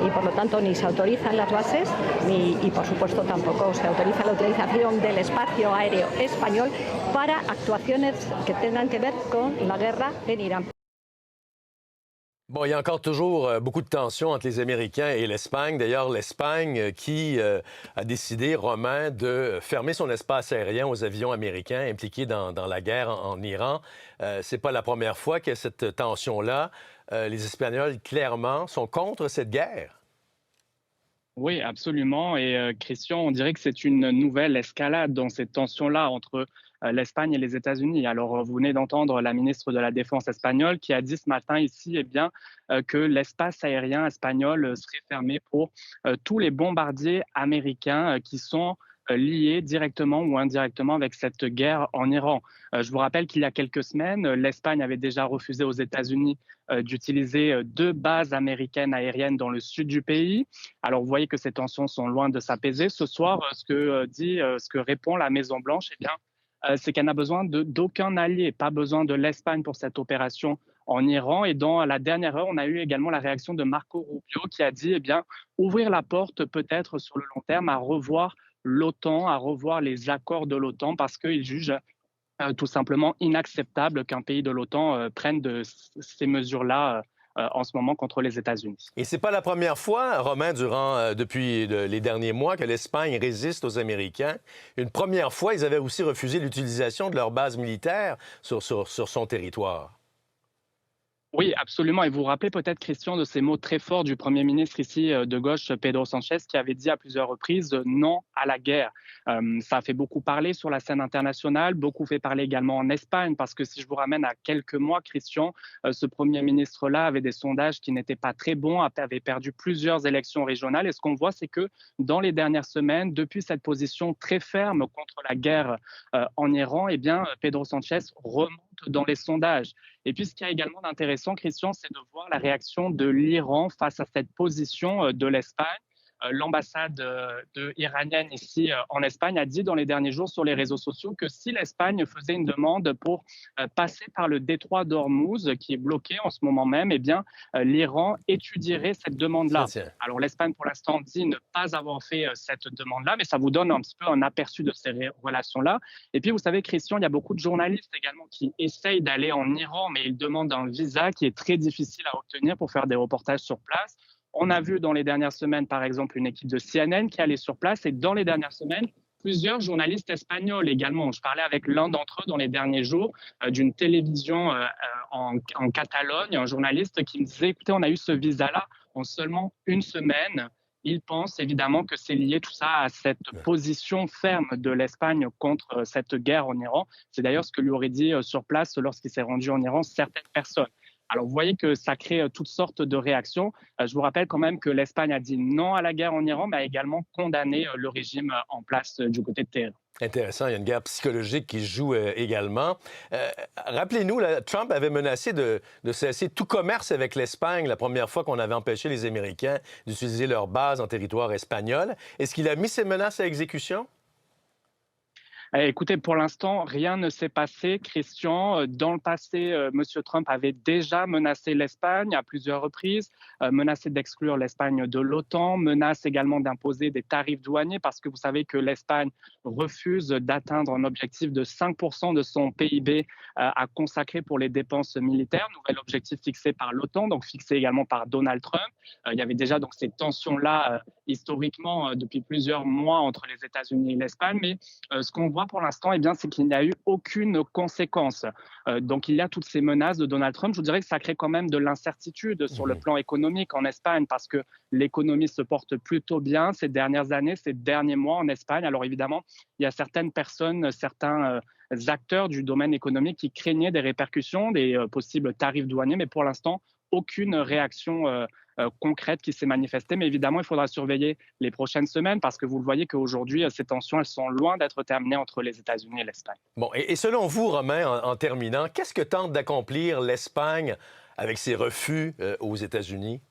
y por lo tanto ni se autorizan las bases y por supuesto tampoco se autoriza la utilización del espacio aéreo español para actuaciones que tengan que ver con la guerra en Irán. Bon, il y a encore toujours beaucoup de tensions entre les Américains et l'Espagne. D'ailleurs, l'Espagne qui a décidé, Romain, de fermer son espace aérien aux avions américains impliqués dans la guerre en Iran. C'est pas la première fois qu'il y a cette tension-là. Les Espagnols, clairement, sont contre cette guerre. Oui, absolument. Et Christian, on dirait que c'est une nouvelle escalade dans cette tension-là entre l'Espagne et les États-Unis. Alors, vous venez d'entendre la ministre de la Défense espagnole qui a dit ce matin ici que l'espace aérien espagnol serait fermé pour tous les bombardiers américains qui sont liés directement ou indirectement avec cette guerre en Iran. Je vous rappelle qu'il y a quelques semaines, l'Espagne avait déjà refusé aux États-Unis d'utiliser 2 bases américaines aériennes dans le sud du pays. Alors, vous voyez que ces tensions sont loin de s'apaiser. Ce soir, ce que répond la Maison-Blanche, eh bien, c'est qu'elle n'a besoin d'aucun allié, pas besoin de l'Espagne pour cette opération en Iran. Et dans la dernière heure, on a eu également la réaction de Marco Rubio qui a dit, eh bien, ouvrir la porte peut-être sur le long terme à revoir l'OTAN, à revoir les accords de l'OTAN parce qu'il juge tout simplement inacceptable qu'un pays de l'OTAN prenne ces mesures-là en ce moment contre les États-Unis. Et c'est pas la première fois, Romain, depuis les derniers mois, que l'Espagne résiste aux Américains. Une première fois, ils avaient aussi refusé l'utilisation de leur base militaire sur son territoire. Oui, absolument. Et vous vous rappelez peut-être, Christian, de ces mots très forts du Premier ministre ici de gauche, Pedro Sánchez, qui avait dit à plusieurs reprises non à la guerre. Ça a fait beaucoup parler sur la scène internationale, beaucoup fait parler également en Espagne, parce que si je vous ramène à quelques mois, Christian, ce Premier ministre-là avait des sondages qui n'étaient pas très bons, avait perdu plusieurs élections régionales. Et ce qu'on voit, c'est que dans les dernières semaines, depuis cette position très ferme contre la guerre en Iran, eh bien, Pedro Sánchez remonte dans les sondages. Et puis, ce qui est également intéressant, Christian, c'est de voir la réaction de l'Iran face à cette position de l'Espagne. L'ambassade iranienne ici en Espagne a dit dans les derniers jours sur les réseaux sociaux que si l'Espagne faisait une demande pour passer par le détroit d'Ormuz, qui est bloqué en ce moment même, eh bien, l'Iran étudierait cette demande-là. Alors, l'Espagne, pour l'instant, dit ne pas avoir fait cette demande-là, mais ça vous donne un petit peu un aperçu de ces relations-là. Et puis, vous savez, Christian, il y a beaucoup de journalistes également qui essayent d'aller en Iran, mais ils demandent un visa qui est très difficile à obtenir pour faire des reportages sur place. On a vu dans les dernières semaines, par exemple, une équipe de CNN qui allait sur place et dans les dernières semaines, plusieurs journalistes espagnols également. Je parlais avec l'un d'entre eux dans les derniers jours d'une télévision en Catalogne, un journaliste qui me disait, écoutez, on a eu ce visa-là en seulement une semaine. Il pense évidemment que c'est lié tout ça à cette position ferme de l'Espagne contre cette guerre en Iran. C'est d'ailleurs ce que lui aurait dit sur place lorsqu'il s'est rendu en Iran certaines personnes. Alors, vous voyez que ça crée toutes sortes de réactions. Je vous rappelle quand même que l'Espagne a dit non à la guerre en Iran, mais a également condamné le régime en place du côté de Téhéran. Intéressant, il y a une guerre psychologique qui se joue également. Rappelez-nous, là, Trump avait menacé de cesser tout commerce avec l'Espagne la première fois qu'on avait empêché les Américains d'utiliser leur base en territoire espagnol. Est-ce qu'il a mis ces menaces à exécution? Écoutez, pour l'instant, rien ne s'est passé, Christian. Dans le passé, M. Trump avait déjà menacé l'Espagne à plusieurs reprises, menacé d'exclure l'Espagne de l'OTAN, menace également d'imposer des tarifs douaniers parce que vous savez que l'Espagne refuse d'atteindre un objectif de 5% de son PIB à consacrer pour les dépenses militaires, nouvel objectif fixé par l'OTAN, donc fixé également par Donald Trump. Il y avait déjà donc ces tensions-là historiquement depuis plusieurs mois entre les États-Unis et l'Espagne, mais ce qu'on voit pour l'instant, eh bien, c'est qu'il n'y a eu aucune conséquence. Donc, il y a toutes ces menaces de Donald Trump. Je vous dirais que ça crée quand même de l'incertitude sur le plan économique en Espagne parce que l'économie se porte plutôt bien ces dernières années, ces derniers mois en Espagne. Alors, évidemment, il y a certaines personnes, certains acteurs du domaine économique qui craignaient des répercussions, des possibles tarifs douaniers, mais pour l'instant, aucune réaction concrète qui s'est manifestée. Mais évidemment, il faudra surveiller les prochaines semaines parce que vous le voyez qu'aujourd'hui, ces tensions, elles sont loin d'être terminées entre les États-Unis et l'Espagne. Bon, et selon vous, Romain, en terminant, qu'est-ce que tente d'accomplir l'Espagne avec ses refus aux États-Unis?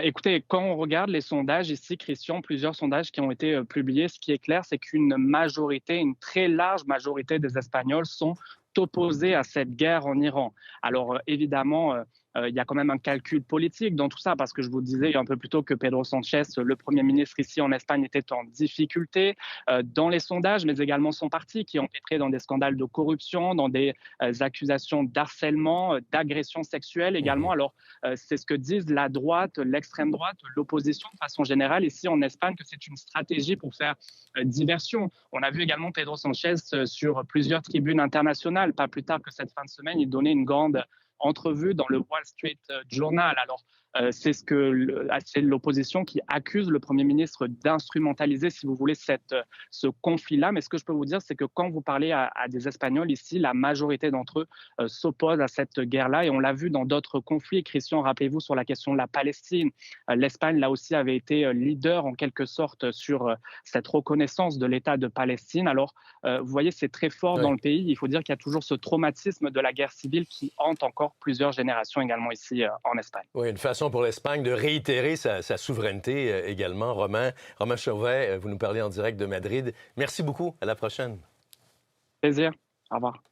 Écoutez, quand on regarde les sondages ici, Christian, plusieurs sondages qui ont été publiés, ce qui est clair, c'est qu'une majorité, une très large majorité des Espagnols sont opposés à cette guerre en Iran. Alors évidemment, il y a quand même un calcul politique dans tout ça, parce que je vous disais un peu plus tôt que Pedro Sanchez, le Premier ministre ici en Espagne, était en difficulté dans les sondages, mais également son parti, qui est empêtré dans des scandales de corruption, dans des accusations d'harcèlement, d'agression sexuelle également. Alors, c'est ce que disent la droite, l'extrême droite, l'opposition de façon générale ici en Espagne, que c'est une stratégie pour faire diversion. On a vu également Pedro Sanchez sur plusieurs tribunes internationales. Pas plus tard que cette fin de semaine, il donnait une grande entrevue dans le Wall Street Journal. Alors, c'est l'opposition qui accuse le Premier ministre d'instrumentaliser, si vous voulez, ce conflit-là. Mais ce que je peux vous dire, c'est que quand vous parlez à des Espagnols ici, la majorité d'entre eux s'opposent à cette guerre-là. Et on l'a vu dans d'autres conflits. Christian, rappelez-vous, sur la question de la Palestine, l'Espagne, là aussi, avait été leader en quelque sorte sur cette reconnaissance de l'État de Palestine. Alors, vous voyez, c'est très fort dans le pays. Il faut dire qu'il y a toujours ce traumatisme de la guerre civile qui hante encore plusieurs générations également ici en Espagne. Oui, une façon pour l'Espagne de réitérer sa souveraineté également. Romain Chauvet, vous nous parlez en direct de Madrid. Merci beaucoup. À la prochaine. Plaisir. Au revoir.